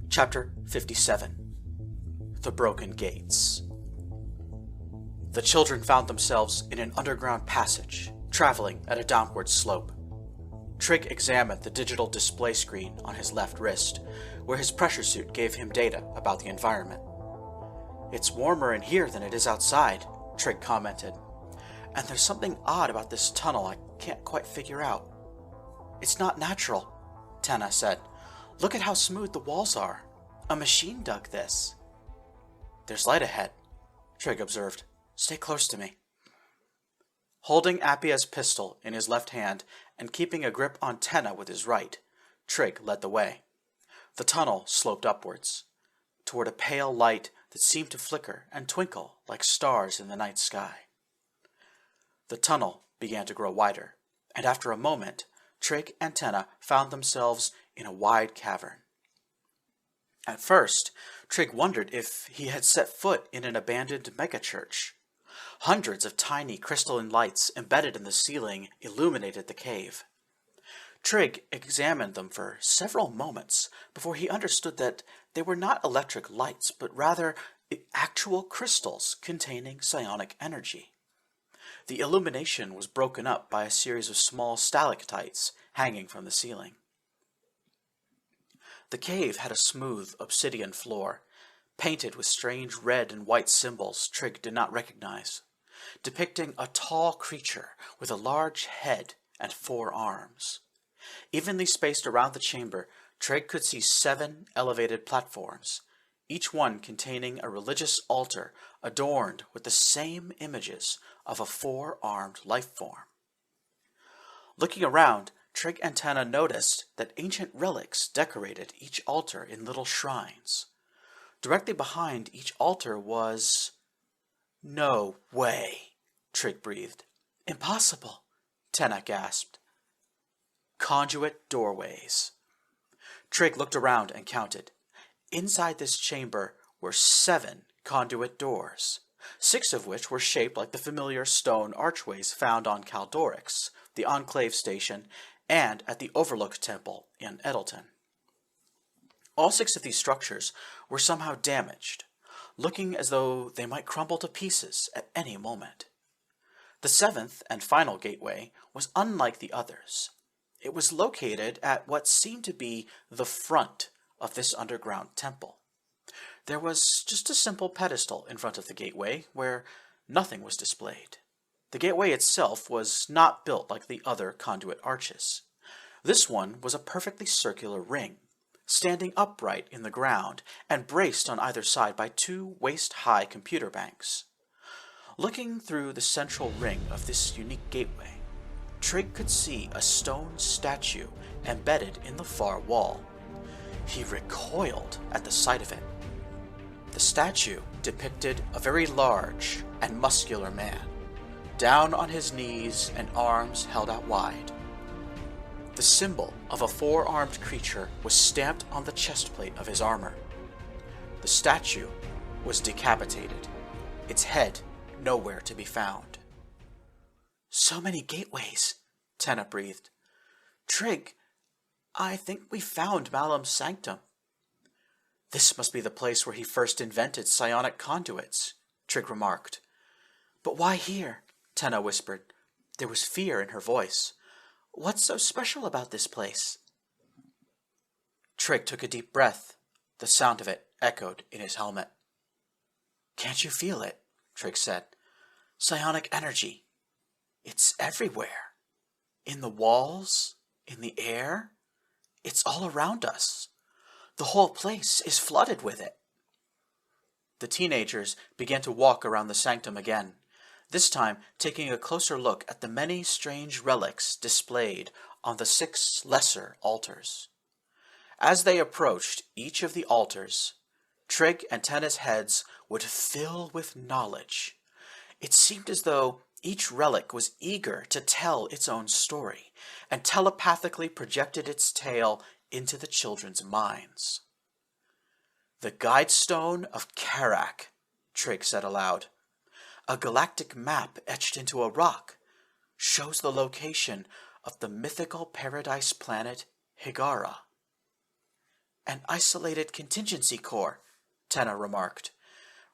Chapter 57. The Broken Gates. The children found themselves in an underground passage, traveling at a downward slope. Trig examined the digital display screen on his left wrist, where his pressure suit gave him data about the environment. "It's warmer in here than it is outside," Trig commented. "And there's something odd about this tunnel I can't quite figure out." "It's not natural," Tenna said. "Look at how smooth the walls are. A machine dug this." "There's light ahead," Trig observed. "Stay close to me." Holding Appia's pistol in his left hand and keeping a grip on Tenna with his right, Trig led the way. The tunnel sloped upwards, toward a pale light that seemed to flicker and twinkle like stars in the night sky. The tunnel began to grow wider, and after a moment, Trig and Tenna found themselves in a wide cavern. At first, Trig wondered if he had set foot in an abandoned megachurch. Hundreds of tiny crystalline lights embedded in the ceiling illuminated the cave. Trig examined them for several moments before he understood that they were not electric lights, but rather actual crystals containing psionic energy. The illumination was broken up by a series of small stalactites hanging from the ceiling. The cave had a smooth obsidian floor, painted with strange red and white symbols Trig did not recognize, depicting a tall creature with a large head and 4 arms. Evenly spaced around the chamber, Trig could see 7 elevated platforms, each one containing a religious altar adorned with the same images of a 4-armed life form. Looking around, Trig and Tenna noticed that ancient relics decorated each altar in little shrines. Directly behind each altar was... "No way," Trig breathed. "Impossible," Tenna gasped. Conduit doorways. Trig looked around and counted. Inside this chamber were 7 conduit doors, 6 of which were shaped like the familiar stone archways found on Caldorix, the Enclave station, and at the Overlook Temple in Edelton. All 6 of these structures were somehow damaged, looking as though they might crumble to pieces at any moment. The 7th and final gateway was unlike the others. It was located at what seemed to be the front of this underground temple. There was just a simple pedestal in front of the gateway where nothing was displayed. The gateway itself was not built like the other conduit arches. This one was a perfectly circular ring, standing upright in the ground and braced on either side by 2 waist-high computer banks. Looking through the central ring of this unique gateway, Trig could see a stone statue embedded in the far wall. He recoiled at the sight of it. The statue depicted a very large and muscular man, down on his knees and arms held out wide. The symbol of a 4-armed creature was stamped on the chestplate of his armor. The statue was decapitated, its head nowhere to be found. "So many gateways," Tenna breathed. "Trig, I think we found Malum's sanctum." "This must be the place where he first invented psionic conduits," Trig remarked. "But why here?" Tenna whispered. There was fear in her voice. "What's so special about this place?" Trig took a deep breath. The sound of it echoed in his helmet. "Can't you feel it?" Trig said. "Psionic energy. It's everywhere. In the walls, in the air. It's all around us. The whole place is flooded with it." The teenagers began to walk around the sanctum again, this time taking a closer look at the many strange relics displayed on the 6 lesser altars. As they approached each of the altars, Trig and Tenna's heads would fill with knowledge. It seemed as though each relic was eager to tell its own story, and telepathically projected its tale into the children's minds. "The Guidestone of Karak," Trig said aloud. "A galactic map etched into a rock shows the location of the mythical paradise planet Higara." an isolated contingency corps, Tenna remarked.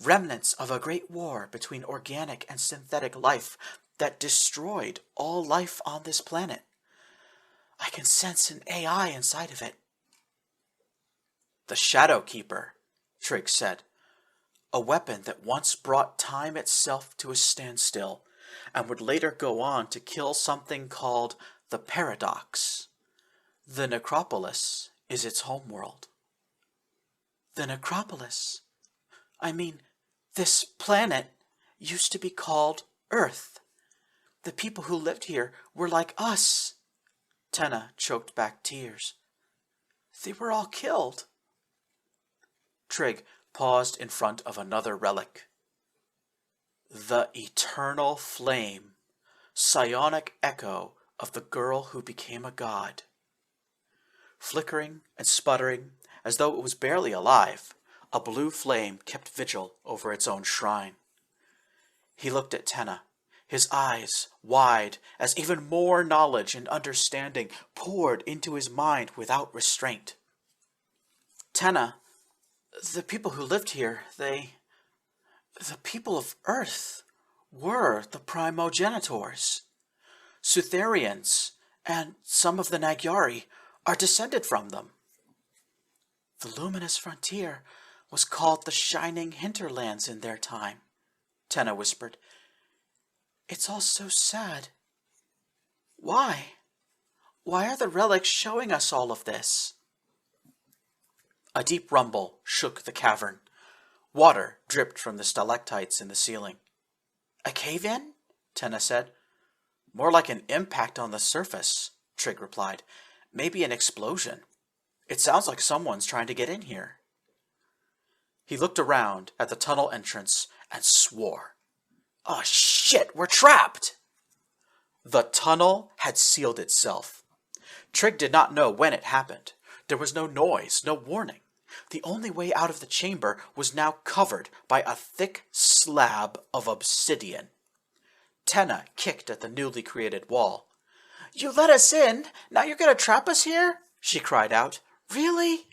Remnants of a great war between organic and synthetic life that destroyed all life on this planet. I can sense an AI inside of it. The Shadow Keeper, Trig said. A weapon that once brought time itself to a standstill, and would later go on to kill something called the Paradox. The Necropolis is its homeworld. The Necropolis? I mean, this planet used to be called Earth. The people who lived here were like us. Tenna choked back tears. They were all killed. Trig paused in front of another relic. The eternal flame, psionic echo of the girl who became a god. Flickering and sputtering, as though it was barely alive, a blue flame kept vigil over its own shrine. He looked at Tenna, his eyes wide as even more knowledge and understanding poured into his mind without restraint. Tenna, the people who lived here, the people of Earth were the primogenitors. Sutherians and some of the Nagyari are descended from them. The luminous frontier was called the Shining Hinterlands in their time, Tenna whispered. It's all so sad. Why? Why are the relics showing us all of this? A deep rumble shook the cavern. Water dripped from the stalactites in the ceiling. A cave-in? Tenna said. More like an impact on the surface, Trig replied. Maybe an explosion. It sounds like someone's trying to get in here. He looked around at the tunnel entrance and swore. Oh shit, we're trapped! The tunnel had sealed itself. Trig did not know when it happened. There was no noise, no warning. The only way out of the chamber was now covered by a thick slab of obsidian. Tenna kicked at the newly created wall. You let us in? Now you're going to trap us here? She cried out. Really?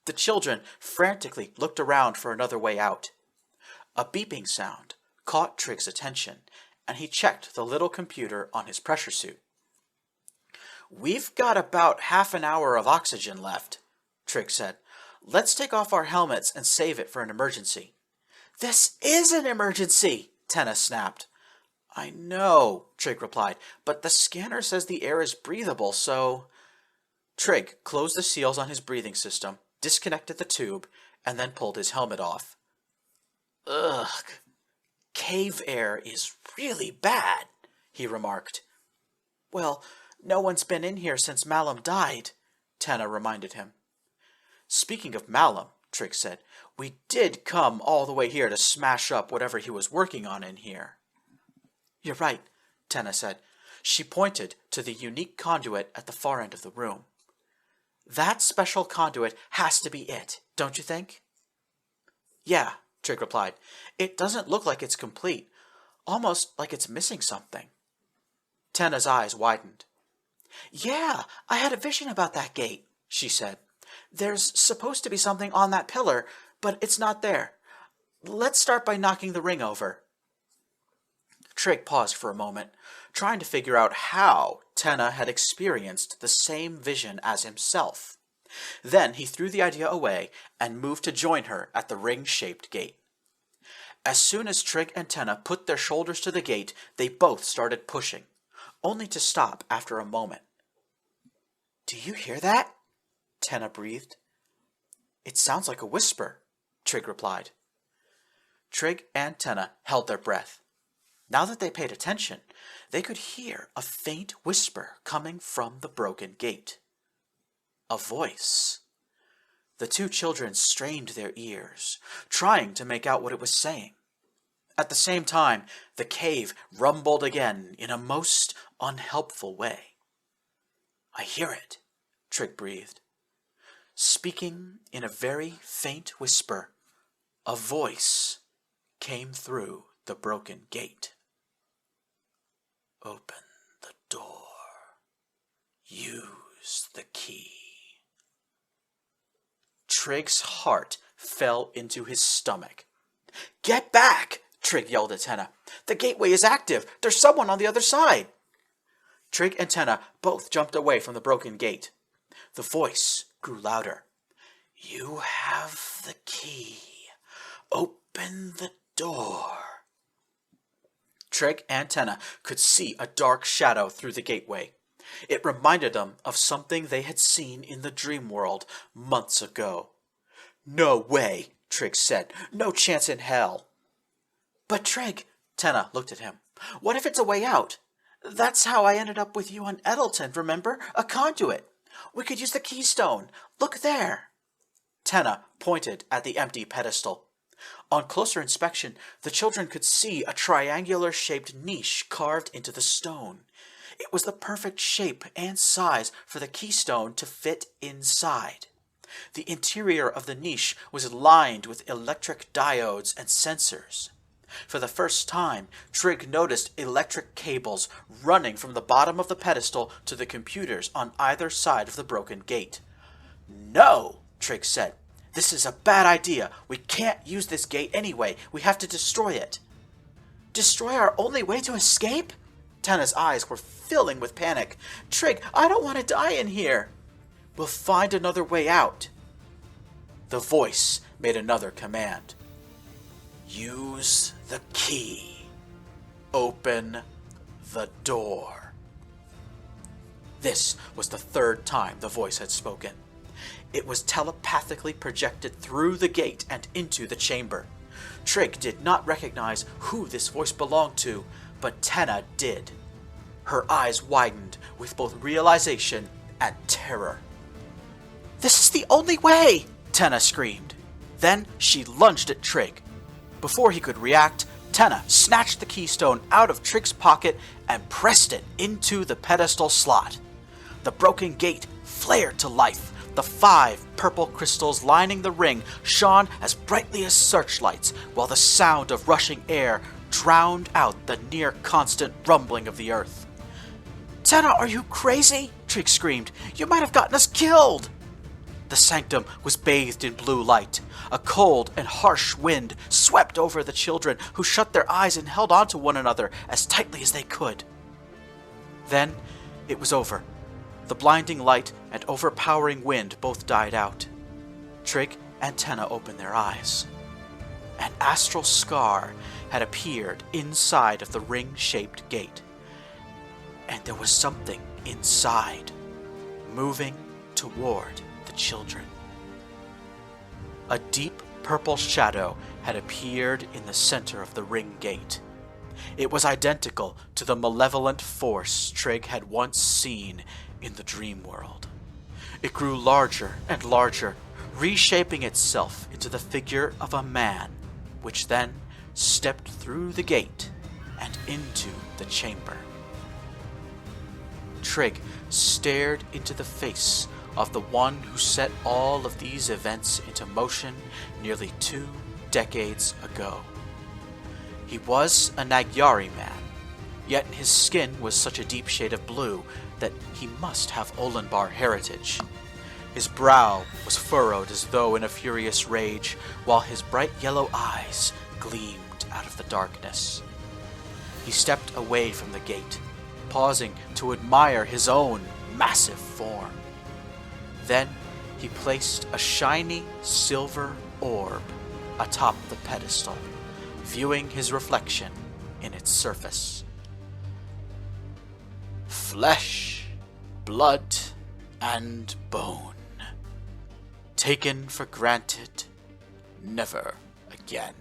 The children frantically looked around for another way out. A beeping sound caught Trig's attention, and he checked the little computer on his pressure suit. We've got about half an hour of oxygen left, Trig said. Let's take off our helmets and save it for an emergency. This is an emergency, Tenna snapped. I know, Trig replied, but the scanner says the air is breathable, so... Trig closed the seals on his breathing system, disconnected the tube, and then pulled his helmet off. Ugh, cave air is really bad, he remarked. Well, no one's been in here since Malum died, Tenna reminded him. Speaking of Malum, Trig said, we did come all the way here to smash up whatever he was working on in here. You're right, Tenna said. She pointed to the unique conduit at the far end of the room. That special conduit has to be it, don't you think? Yeah, Trig replied. It doesn't look like it's complete, almost like it's missing something. Tenna's eyes widened. Yeah, I had a vision about that gate, she said. There's supposed to be something on that pillar, but it's not there. Let's start by knocking the ring over. Trig paused for a moment, trying to figure out how Tenna had experienced the same vision as himself. Then he threw the idea away and moved to join her at the ring-shaped gate. As soon as Trig and Tenna put their shoulders to the gate, they both started pushing, only to stop after a moment. Do you hear that? Tenna breathed. It sounds like a whisper, Trig replied. Trig and Tenna held their breath. Now that they paid attention, they could hear a faint whisper coming from the broken gate. A voice. The two children strained their ears, trying to make out what it was saying. At the same time, the cave rumbled again in a most unhelpful way. I hear it, Trig breathed. Speaking in a very faint whisper, a voice came through the broken gate. Open the door. Use the key. Trig's heart fell into his stomach. "Get back!" Trig yelled at Tenna. "The gateway is active! There's someone on the other side!" Trig and Tenna both jumped away from the broken gate. The voice grew louder. "You have the key. Open the door." Trig and Tenna could see a dark shadow through the gateway. It reminded them of something they had seen in the dream world months ago. "No way," Trig said. "No chance in hell." "But Trig," Tenna looked at him, "what if it's a way out? That's how I ended up with you on Edelton, remember? A conduit. We could use the keystone. Look there." Tenna pointed at the empty pedestal. On closer inspection, the children could see a triangular-shaped niche carved into the stone. It was the perfect shape and size for the keystone to fit inside. The interior of the niche was lined with electric diodes and sensors. For the first time, Trig noticed electric cables running from the bottom of the pedestal to the computers on either side of the broken gate. "No," Trig said. "This is a bad idea. We can't use this gate anyway. We have to destroy it." "Destroy our only way to escape?" Tenna's eyes were filling with panic. "Trig, I don't want to die in here." "We'll find another way out." The voice made another command. "Use the key. Open the door." This was the third time the voice had spoken. It was telepathically projected through the gate and into the chamber. Trig did not recognize who this voice belonged to, but Tenna did. Her eyes widened with both realization and terror. "This is the only way!" Tenna screamed. Then she lunged at Trig. Before he could react, Tenna snatched the keystone out of Trig's pocket and pressed it into the pedestal slot. The broken gate flared to life. The 5 purple crystals lining the ring shone as brightly as searchlights, while the sound of rushing air drowned out the near-constant rumbling of the earth. "Tenna, are you crazy?" Trig screamed. "You might have gotten us killed!" The sanctum was bathed in blue light. A cold and harsh wind swept over the children, who shut their eyes and held on to one another as tightly as they could. Then it was over. The blinding light and overpowering wind both died out. Trig and Tenna opened their eyes. An astral scar had appeared inside of the ring-shaped gate. And there was something inside, moving toward the children. A deep purple shadow had appeared in the center of the ring gate. It was identical to the malevolent force Trig had once seen in the dream world. It grew larger and larger, reshaping itself into the figure of a man, which then stepped through the gate and into the chamber. Trig stared into the face of the one who set all of these events into motion nearly 2 decades ago. He was a Nagyari man, yet his skin was such a deep shade of blue that he must have Olenbar heritage. His brow was furrowed as though in a furious rage, while his bright yellow eyes gleamed out of the darkness. He stepped away from the gate, pausing to admire his own massive form. Then he placed a shiny silver orb atop the pedestal, viewing his reflection in its surface. Flesh, blood, and bone. Taken for granted, never again.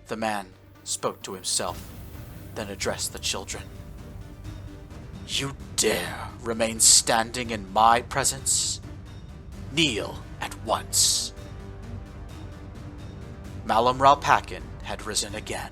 The man spoke to himself, then addressed the children. You dare remain standing in my presence? Kneel at once. Malam Ralpakin had risen again.